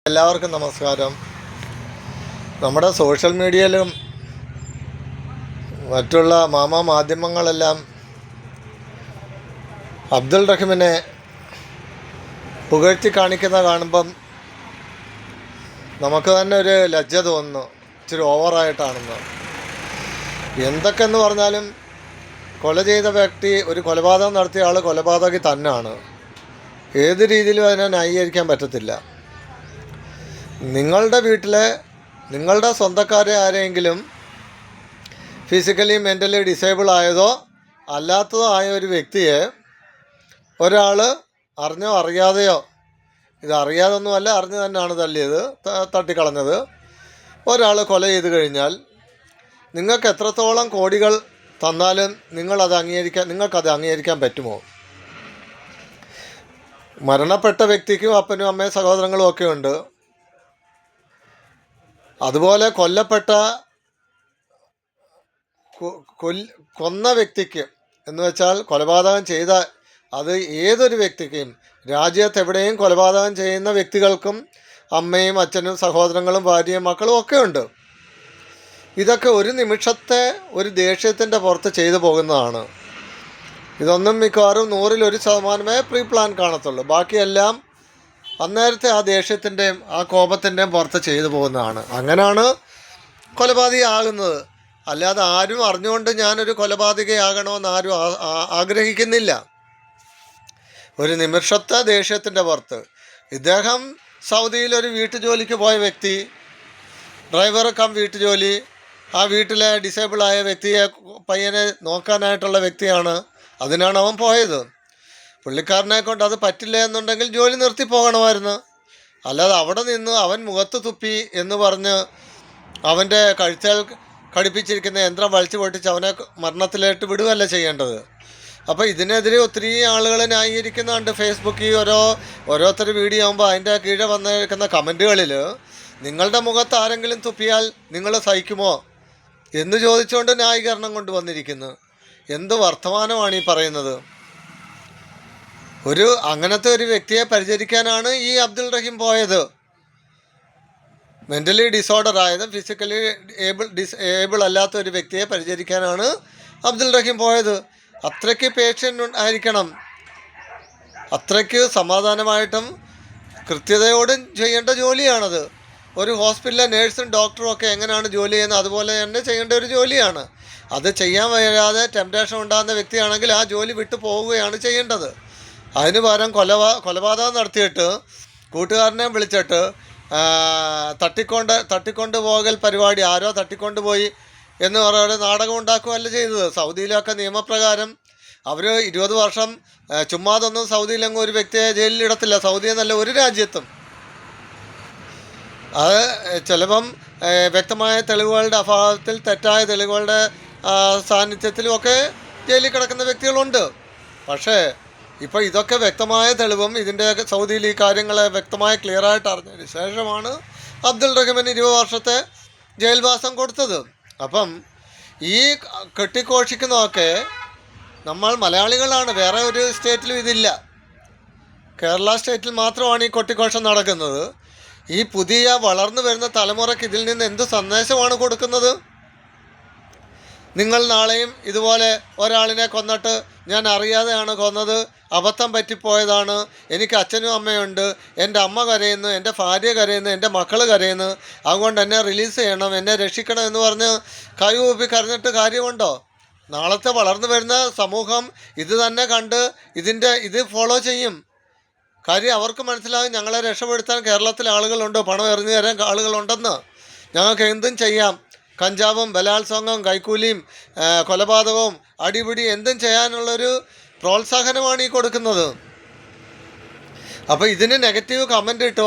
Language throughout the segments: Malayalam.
എല്ലാവർക്കും നമസ്കാരം. നമ്മുടെ സോഷ്യൽ മീഡിയയിലും മറ്റുള്ള മാധ്യമങ്ങളെല്ലാം അബ്ദുൾ റഹീമിനെ പുകഴ്ത്തി കാണുമ്പം നമുക്ക് തന്നെ ഒരു ലജ്ജ തോന്നുന്നു. ഇച്ചിരി ഓവറായിട്ടാണെന്ന്. എന്തൊക്കെയെന്ന് പറഞ്ഞാലും കൊല ചെയ്ത വ്യക്തി, ഒരു കൊലപാതകം നടത്തിയ ആൾ കൊലപാതകി തന്നെയാണ്. ഏത് രീതിയിലും അതിനെ ന്യായീകരിക്കാൻ പറ്റത്തില്ല. നിങ്ങളുടെ വീട്ടിലെ നിങ്ങളുടെ സ്വന്തക്കാരെ ആരെങ്കിലും ഫിസിക്കലി മെൻ്റലി ഡിസേബിൾ ആയതോ അല്ലാത്തതോ ആയ ഒരു വ്യക്തിയെ ഒരാൾ അറിഞ്ഞോ അറിയാതെയോ, ഇത് അറിയാതൊന്നുമല്ല, അറിഞ്ഞു തന്നെയാണ് തല്ലിയത്, തട്ടിക്കളഞ്ഞത്, ഒരാൾ കൊല ചെയ്ത് കഴിഞ്ഞാൽ നിങ്ങൾക്ക് എത്രത്തോളം കോടികൾ തന്നാലും നിങ്ങൾക്കത് അംഗീകരിക്കാൻ പറ്റുമോ? മരണപ്പെട്ട വ്യക്തിക്കും അപ്പനും അമ്മയും സഹോദരങ്ങളും ഒക്കെ ഉണ്ട്. അതുപോലെ കൊല്ലപ്പെട്ട കൊന്ന വ്യക്തിക്ക് എന്ന് വെച്ചാൽ കൊലപാതകം ചെയ്ത അത് ഏതൊരു വ്യക്തിക്കും, രാജ്യത്ത് എവിടെയും കൊലപാതകം ചെയ്യുന്ന വ്യക്തികൾക്കും അമ്മയും അച്ഛനും സഹോദരങ്ങളും ഭാര്യയും മക്കളും ഒക്കെ ഉണ്ട്. ഇതൊക്കെ ഒരു നിമിഷത്തെ ഒരു ദേഷ്യത്തിൻ്റെ പുറത്ത് ചെയ്തു പോകുന്നതാണ്. ഇതൊന്നും മിക്കവാറും 100% പ്രീ പ്ലാൻ കാണത്തുള്ളൂ. ബാക്കിയെല്ലാം അന്നേരത്തെ ആ ദേഷ്യത്തിൻ്റെയും ആ കോപത്തിൻ്റെയും പുറത്ത് ചെയ്തു പോകുന്നതാണ്. അങ്ങനെയാണ് കൊലപാതകയാകുന്നത്. അല്ലാതെ ആരും അറിഞ്ഞുകൊണ്ട് ഞാനൊരു കൊലപാതകയാകണമെന്ന് ആരും ആഗ്രഹിക്കുന്നില്ല. ഒരു നിമിഷത്തെ ദേഷ്യത്തിൻ്റെ പുറത്ത്. ഇദ്ദേഹം സൗദിയിൽ ഒരു വീട്ടുജോലിക്ക് പോയ വ്യക്തി, ഡ്രൈവർ കം വീട്ടുജോലി, ആ വീട്ടിലെ ഡിസേബിളായ വ്യക്തിയെ, പയ്യനെ നോക്കാനായിട്ടുള്ള വ്യക്തിയാണ്. അതിനാണ് അവൻ പോയത്. പുള്ളിക്കാരനെ കൊണ്ട് അത് പറ്റില്ല എന്നുണ്ടെങ്കിൽ ജോലി നിർത്തി പോകണമായിരുന്നു. അല്ലാതെ അവിടെ നിന്ന് അവൻ മുഖത്ത് തുപ്പി എന്ന് പറഞ്ഞ് അവൻ്റെ കഴുത്തേൽ ഘടിപ്പിച്ചിരിക്കുന്ന യന്ത്രം വലിച്ചു പൊട്ടിച്ച് അവനെ മരണത്തിലേക്ക് വിടുകയല്ല ചെയ്യേണ്ടത്. അപ്പോൾ ഇതിനെതിരെ ഒത്തിരി ആളുകൾ ന്യായീകരിക്കുന്നുണ്ട്. ഫേസ്ബുക്കിൽ ഓരോരുത്തർ വീഡിയോ ആകുമ്പോൾ അതിൻ്റെ കീഴെ വന്നിരിക്കുന്ന കമൻറ്റുകളിൽ നിങ്ങളുടെ മുഖത്ത് ആരെങ്കിലും തുപ്പിയാൽ നിങ്ങൾ സഹിക്കുമോ എന്ന് ചോദിച്ചുകൊണ്ട് ന്യായീകരണം കൊണ്ടുവന്നിരിക്കുന്നു. എന്ത് വർത്തമാനമാണ് ഈ പറയുന്നത്? അങ്ങനത്തെ ഒരു വ്യക്തിയെ പരിചരിക്കാനാണ് ഈ അബ്ദുൾ റഹീം പോയത്. മെൻ്റലി ഡിസോർഡർ ആയതും ഫിസിക്കലി ഡിസേബിൾ അല്ലാത്ത ഒരു വ്യക്തിയെ പരിചരിക്കാനാണ് അബ്ദുൾ റഹീം പോയത്. അത്രയ്ക്ക് പേഷ്യൻ്റ് ആയിരിക്കണം, അത്രയ്ക്ക് സമാധാനമായിട്ടും കൃത്യതയോടും ചെയ്യേണ്ട ജോലിയാണത്. ഒരു ഹോസ്പിറ്റലിലെ നേഴ്സും ഡോക്ടറും ഒക്കെ എങ്ങനെയാണ് ജോലി ചെയ്യുന്നത് അതുപോലെ തന്നെ ചെയ്യേണ്ട ഒരു ജോലിയാണ്. അത് ചെയ്യാൻ വരാതെ ടെംപ്റ്റേഷൻ ഉണ്ടാകുന്ന വ്യക്തിയാണെങ്കിൽ ആ ജോലി വിട്ടു പോവുകയാണ് ചെയ്യേണ്ടത്. അതിന് പകരം കൊലപാതകം നടത്തിയിട്ട് കൂട്ടുകാരനെ വിളിച്ചിട്ട് തട്ടിക്കൊണ്ട് പോകൽ പരിപാടി, ആരോ തട്ടിക്കൊണ്ടുപോയി എന്ന് പറയുന്നത് നാടകം ഉണ്ടാക്കുകയല്ല ചെയ്തത്. സൗദിയിലൊക്കെ നിയമപ്രകാരം അവർ 20 വർഷം ചുമ്മാതൊന്നും സൗദിയിലെങ്ങും ഒരു വ്യക്തിയെ ജയിലിലിടത്തില്ല. സൗദി എന്നല്ല ഒരു രാജ്യത്തും. അത് ചിലപ്പം വ്യക്തമായ തെളിവുകളുടെ അഭാവത്തിൽ, തെറ്റായ തെളിവുകളുടെ സാന്നിധ്യത്തിലുമൊക്കെ ജയിലിൽ കിടക്കുന്ന വ്യക്തികളുണ്ട്. പക്ഷേ ഇപ്പോൾ ഇതൊക്കെ വ്യക്തമായ തെളിവും ഇതിൻ്റെയൊക്കെ സൗദിയിൽ ഈ കാര്യങ്ങളെ വ്യക്തമായ ക്ലിയറായിട്ട് അറിഞ്ഞതിന് ശേഷമാണ് അബ്ദുൾ റഹീമിന് 20 വർഷത്തെ ജയിൽവാസം കൊടുത്തത്. അപ്പം ഈ കെട്ടിഘോഷിക്കുന്നതൊക്കെ നമ്മൾ മലയാളികളാണ്. വേറെ ഒരു സ്റ്റേറ്റിലും ഇതില്ല. കേരള സ്റ്റേറ്റിൽ മാത്രമാണ് ഈ കൊട്ടിഘോഷം നടക്കുന്നത്. ഈ പുതിയ വളർന്നു വരുന്ന തലമുറയ്ക്ക് ഇതിൽ നിന്ന് എന്ത് സന്ദേശമാണ് കൊടുക്കുന്നത്? നിങ്ങൾ നാളെയും ഇതുപോലെ ഒരാളിനെ കൊന്നിട്ട് ഞാൻ അറിയാതെയാണ് കൊന്നത്, അബദ്ധം പറ്റിപ്പോയതാണ്, എനിക്ക് അച്ഛനും അമ്മയുണ്ട്, എൻ്റെ അമ്മ കരയുന്നു, എൻ്റെ ഭാര്യ കരയുന്നു, എൻ്റെ മക്കൾ കരയുന്നു, അതുകൊണ്ട് എന്നെ റിലീസ് ചെയ്യണം, എന്നെ രക്ഷിക്കണം എന്ന് പറഞ്ഞ് കൈകൂപ്പി കരഞ്ഞിട്ട് കാര്യമുണ്ടോ? നാളത്തെ വളർന്നു വരുന്ന സമൂഹം ഇത് തന്നെ കണ്ട് ഇത് ഫോളോ ചെയ്യും. കാര്യം അവർക്ക് മനസ്സിലാകും ഞങ്ങളെ രക്ഷപ്പെടുത്താൻ കേരളത്തിലെ ആളുകളുണ്ട്, പണം എറിഞ്ഞു തരാൻ ആളുകളുണ്ടെന്ന്, ഞങ്ങൾക്ക് എന്തും ചെയ്യാം. കഞ്ചാവും ബലാത്സംഗവും കൈക്കൂലിയും കൊലപാതകവും അടിപിടി എന്തും ചെയ്യാനുള്ളൊരു പ്രോത്സാഹനമാണ് ഈ കൊടുക്കുന്നത്. അപ്പോൾ ഇതിന് നെഗറ്റീവ് കമൻ്റ് ഇട്ടോ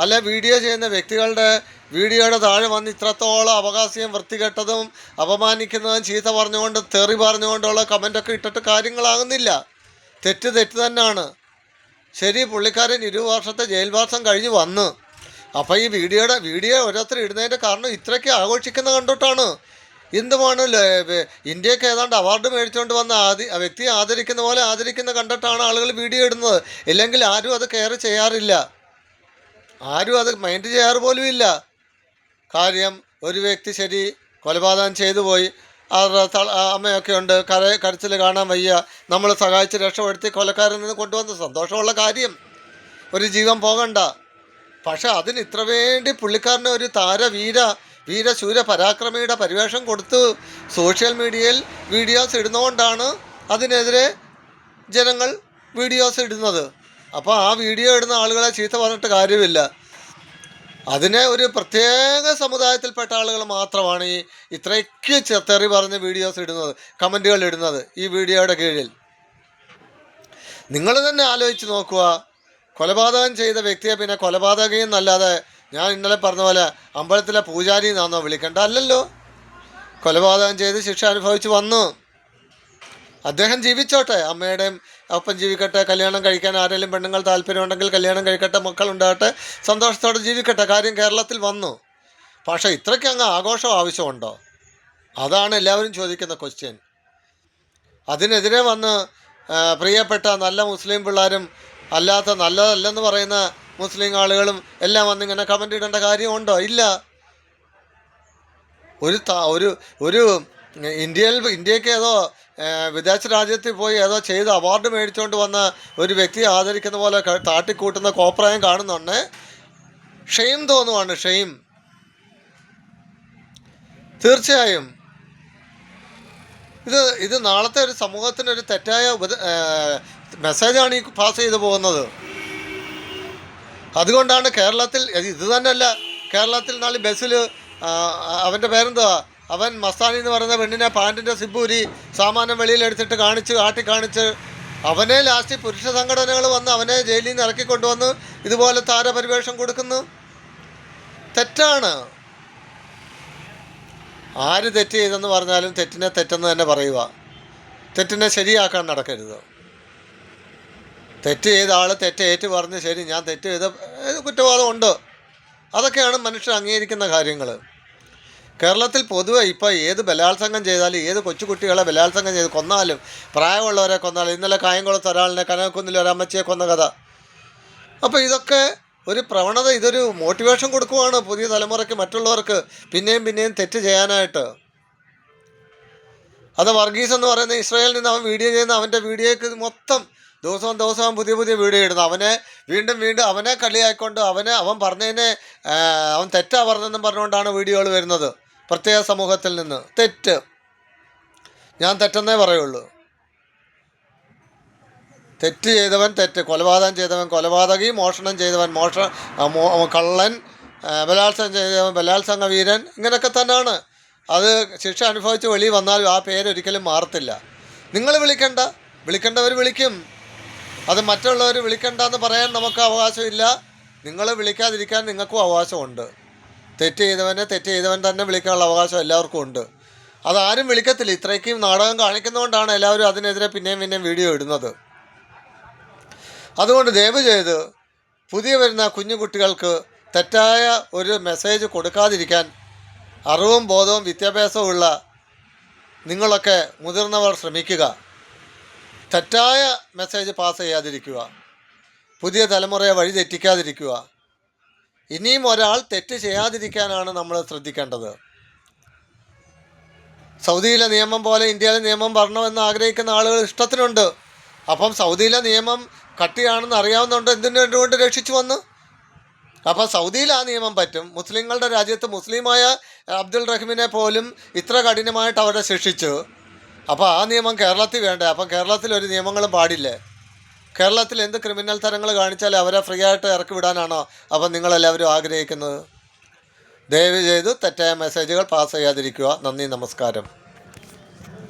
അല്ല വീഡിയോ ചെയ്യുന്ന വ്യക്തികളുടെ വീഡിയോയുടെ താഴെ വന്ന് ഇത്രത്തോളം അവകാശവും വൃത്തികെട്ടതും അപമാനിക്കുന്നതും ചീത്ത പറഞ്ഞുകൊണ്ട് തെറി പറഞ്ഞുകൊണ്ടുള്ള കമൻ്റൊക്കെ ഇട്ടിട്ട് കാര്യങ്ങളാകുന്നില്ല. തെറ്റ് തന്നെയാണ്. ശരി, പുള്ളിക്കാരൻ 20 വർഷത്തെ ജയിൽവാസം കഴിഞ്ഞ് വന്ന്. അപ്പോൾ ഈ വീഡിയോ ഓരോരുത്തർ ഇടുന്നതിൻ്റെ കാരണം ഇത്രയ്ക്ക് ആഘോഷിക്കുന്ന കണ്ടിട്ടാണ്. എന്തുമാണ് ഇന്ത്യക്ക് ഏതാണ്ട് അവാർഡ് മേടിച്ചുകൊണ്ട് വന്ന വ്യക്തിയെ ആദരിക്കുന്ന പോലെ ആദരിക്കുന്ന കണ്ടിട്ടാണ് ആളുകൾ വീഡിയോ ഇടുന്നത്. ഇല്ലെങ്കിൽ ആരും അത് കെയർ ചെയ്യാറില്ല. ആരും അത് മൈൻഡ് ചെയ്യാറ് പോലും ഇല്ല. കാര്യം ഒരു വ്യക്തി ശരി കൊലപാതകം ചെയ്തു പോയി, അവരുടെ അമ്മയൊക്കെ ഉണ്ട്, കരച്ചിൽ കാണാൻ വയ്യ, നമ്മൾ സഹായിച്ച് രക്ഷപ്പെടുത്തി കൊലക്കാരിൽ നിന്ന് കൊണ്ടുവന്ന് സന്തോഷമുള്ള കാര്യം, ഒരു ജീവൻ പോകണ്ട. പക്ഷെ അതിന് ഇത്ര വേണ്ടി പുള്ളിക്കാരന് ഒരു വീരശൂര പരാക്രമിയുടെ പരിവേഷം കൊടുത്ത് സോഷ്യൽ മീഡിയയിൽ വീഡിയോസ് ഇടുന്നതുകൊണ്ടാണ് അതിനെതിരെ ജനങ്ങൾ വീഡിയോസ് ഇടുന്നത്. അപ്പോൾ ആ വീഡിയോ ഇടുന്ന ആളുകളെ ചീത്ത പറഞ്ഞിട്ട് കാര്യമില്ല. അതിനെ ഒരു പ്രത്യേക സമുദായത്തിൽപ്പെട്ട ആളുകൾ മാത്രമാണ് ഇത്രയ്ക്ക് തെറി പറഞ്ഞ് വീഡിയോസ് ഇടുന്നത്, കമൻറ്റുകൾ ഇടുന്നത് ഈ വീഡിയോയുടെ കീഴിൽ. നിങ്ങൾ തന്നെ ആലോചിച്ച് നോക്കുക. കൊലപാതകം ചെയ്ത വ്യക്തിയെ പിന്നെ കൊലപാതകയും എന്നല്ലാതെ ഞാൻ ഇന്നലെ പറഞ്ഞ പോലെ അമ്പലത്തിലെ പൂജാരി എന്നാണോ വിളിക്കേണ്ട? അല്ലല്ലോ. കൊലപാതകം ചെയ്ത് ശിക്ഷ അനുഭവിച്ച് വന്നു. അദ്ദേഹം ജീവിച്ചോട്ടെ, അമ്മയുടെയും ഒപ്പം ജീവിക്കട്ടെ, കല്യാണം കഴിക്കാൻ ആരെങ്കിലും പെണ്ണുങ്ങൾ താല്പര്യമുണ്ടെങ്കിൽ കല്യാണം കഴിക്കട്ടെ, മക്കളുണ്ടാകട്ടെ, സന്തോഷത്തോടെ ജീവിക്കട്ടെ. കാര്യം കേരളത്തിൽ വന്നു. പക്ഷേ ഇത്രയ്ക്ക് അങ്ങ് ആഘോഷം ആവശ്യമുണ്ടോ? അതാണ് എല്ലാവരും ചോദിക്കുന്ന ക്വസ്റ്റ്യൻ. അതിനെതിരെ വന്ന് പ്രിയപ്പെട്ട നല്ല മുസ്ലിം പിള്ളേരും അല്ലാത്ത നല്ലതല്ലെന്ന് പറയുന്ന മുസ്ലിം ആളുകളും എല്ലാം വന്നിങ്ങനെ കമൻ്റ് ഇടേണ്ട കാര്യമുണ്ടോ? ഇല്ല. ഒരു ഇന്ത്യക്ക് ഏതോ വിദേശ രാജ്യത്തിൽ പോയി ഏതോ ചെയ്ത് അവാർഡ് മേടിച്ചുകൊണ്ട് വന്ന ഒരു വ്യക്തിയെ ആദരിക്കുന്ന പോലെ താട്ടിക്കൂട്ടുന്ന കോപ്രായം കാണുന്നുണ്ട്. ഷെയിം തോന്നുവാണ്, ഷെയിം. തീർച്ചയായും ഇത് നാളത്തെ ഒരു സമൂഹത്തിനൊരു തെറ്റായ മെസ്സേജാണ് ഈ പാസ് ചെയ്തു പോകുന്നത്. അതുകൊണ്ടാണ് കേരളത്തിൽ ഇത് തന്നെയല്ല, കേരളത്തിൽ നാളെ ബസ്സിൽ അവൻ്റെ പേരെന്തുവാ, അവൻ മസ്താനി എന്ന് പറയുന്ന പെണ്ണിനെ പാൻറ്റിൻ്റെ സിബൂരി സാമാനം വെളിയിലെടുത്തിട്ട് കാണിച്ച് അവനെ ലാസ്റ്റ് പുരുഷ സംഘടനകൾ വന്ന് അവനെ ജയിലിൽ നിന്ന് ഇറക്കിക്കൊണ്ടുവന്ന് ഇതുപോലെ താരപരിവേഷം കൊടുക്കുന്നു. തെറ്റാണ്. ആര് തെറ്റ് ചെയ്തെന്ന് പറഞ്ഞാലും തെറ്റിനെ തെറ്റെന്ന് തന്നെ പറയുക. തെറ്റിനെ ശരിയാക്കാൻ നടക്കരുത്. തെറ്റ് ചെയ്ത ആൾ തെറ്റ് ഏറ്റു പറഞ്ഞ് ശരി ഞാൻ തെറ്റ് ചെയ്ത കുറ്റവാദം ഉണ്ട്, അതൊക്കെയാണ് മനുഷ്യർ അംഗീകരിക്കുന്ന കാര്യങ്ങൾ. കേരളത്തിൽ പൊതുവെ ഇപ്പോൾ ഏത് ബലാത്സംഗം ചെയ്താലും, ഏത് കൊച്ചുകുട്ടികളെ ബലാത്സംഗം ചെയ്ത് കൊന്നാലും, പ്രായമുള്ളവരെ കൊന്നാലും, ഇന്നലെ കായംകുളത്ത് ഒരാളിനെ, കനകക്കുന്നിൽ ഒരമ്മച്ചിയെ കൊന്ന കഥ. അപ്പോൾ ഇതൊക്കെ ഒരു പ്രവണത, ഇതൊരു മോട്ടിവേഷൻ കൊടുക്കുവാണ് പുതിയ തലമുറയ്ക്ക്, മറ്റുള്ളവർക്ക് പിന്നെയും തെറ്റ് ചെയ്യാനായിട്ട്. അത് വർഗീസ് എന്ന് പറയുന്ന ഇസ്രായേലിൽ നിന്ന് അവൻ വീഡിയോ ചെയ്യുന്ന അവൻ്റെ വീഡിയോയ്ക്ക് മൊത്തം ദിവസവും പുതിയ വീഡിയോ ഇടുന്നു. അവനെ വീണ്ടും അവനെ കളിയായിക്കൊണ്ട് അവൻ പറഞ്ഞതിനെ അവൻ തെറ്റാ പറഞ്ഞെന്നും പറഞ്ഞുകൊണ്ടാണ് വീഡിയോകൾ വരുന്നത്. പ്രത്യേക സമൂഹത്തിൽ നിന്ന് തെറ്റ്, ഞാൻ തെറ്റെന്നേ പറയുള്ളൂ. തെറ്റ് ചെയ്തവൻ തെറ്റ്, കൊലപാതകം ചെയ്തവൻ കൊലപാതകി, മോഷണം ചെയ്തവൻ കള്ളൻ, ബലാത്സംഗം ചെയ്തവൻ ബലാത്സംഗ വീരൻ, ഇങ്ങനെയൊക്കെ തന്നെയാണ്. അത് ശിക്ഷ അനുഭവിച്ച് വെളിയിൽ വന്നാലും ആ പേരൊരിക്കലും മാറത്തില്ല. നിങ്ങൾ വിളിക്കേണ്ടവർ വിളിക്കും. അത് മറ്റുള്ളവർ വിളിക്കണ്ടെന്ന് പറയാൻ നമുക്ക് അവകാശമില്ല. നിങ്ങൾ വിളിക്കാതിരിക്കാൻ നിങ്ങൾക്കും അവകാശമുണ്ട്. തെറ്റ് ചെയ്തവൻ തന്നെ വിളിക്കാനുള്ള അവകാശം എല്ലാവർക്കും ഉണ്ട്. അതാരും വിളിക്കത്തില്ല. ഇത്രയ്ക്കും നാടകം കാണിക്കുന്നതുകൊണ്ടാണ് എല്ലാവരും അതിനെതിരെ പിന്നെയും വീഡിയോ ഇടുന്നത്. അതുകൊണ്ട് ദയവ് ചെയ്ത് പുതിയ വരുന്ന കുഞ്ഞു കുട്ടികൾക്ക് തെറ്റായ ഒരു മെസ്സേജ് കൊടുക്കാതിരിക്കാൻ അറിവും ബോധവും വിദ്യാഭ്യാസവും ഉള്ള നിങ്ങളൊക്കെ മുതിർന്നവർ ശ്രമിക്കുക. തെറ്റായ മെസ്സേജ് പാസ് ചെയ്യാതിരിക്കുക, പുതിയ തലമുറയെ വഴി തെറ്റിക്കാതിരിക്കുക. ഇനിയും ഒരാൾ തെറ്റ് ചെയ്യാതിരിക്കാനാണ് നമ്മൾ ശ്രദ്ധിക്കേണ്ടത്. സൗദിയിലെ നിയമം പോലെ ഇന്ത്യയിലെ നിയമം വരണമെന്ന് ആഗ്രഹിക്കുന്ന ആളുകൾ ഇഷ്ടത്തിനുണ്ട്. അപ്പം സൗദിയിലെ നിയമം കട്ടിയാണെന്ന് അറിയാവുന്നതുകൊണ്ട് എന്തുകൊണ്ട് രക്ഷിച്ചു വന്നു? അപ്പോൾ സൗദിയിൽ ആ നിയമം പറ്റും. മുസ്ലിങ്ങളുടെ രാജ്യത്ത് മുസ്ലിമായ അബ്ദുൾ റഹീമിനെ പോലും ഇത്ര കഠിനമായിട്ട് അവരെ ശിക്ഷിച്ചു. അപ്പോൾ ആ നിയമം കേരളത്തിൽ വേണ്ടേ? അപ്പം കേരളത്തിൽ ഒരു നിയമങ്ങളും പാടില്ലേ? കേരളത്തിൽ എന്ത് ക്രിമിനൽ തരങ്ങൾ കാണിച്ചാൽ അവരെ ഫ്രീ ആയിട്ട് ഇറക്കി വിടാനാണോ അപ്പം നിങ്ങളെല്ലാവരും ആഗ്രഹിക്കുന്നത്? ദയവ് ചെയ്ത് തെറ്റായ മെസ്സേജുകൾ പാസ് ചെയ്യാതിരിക്കുക. നന്ദി, നമസ്കാരം.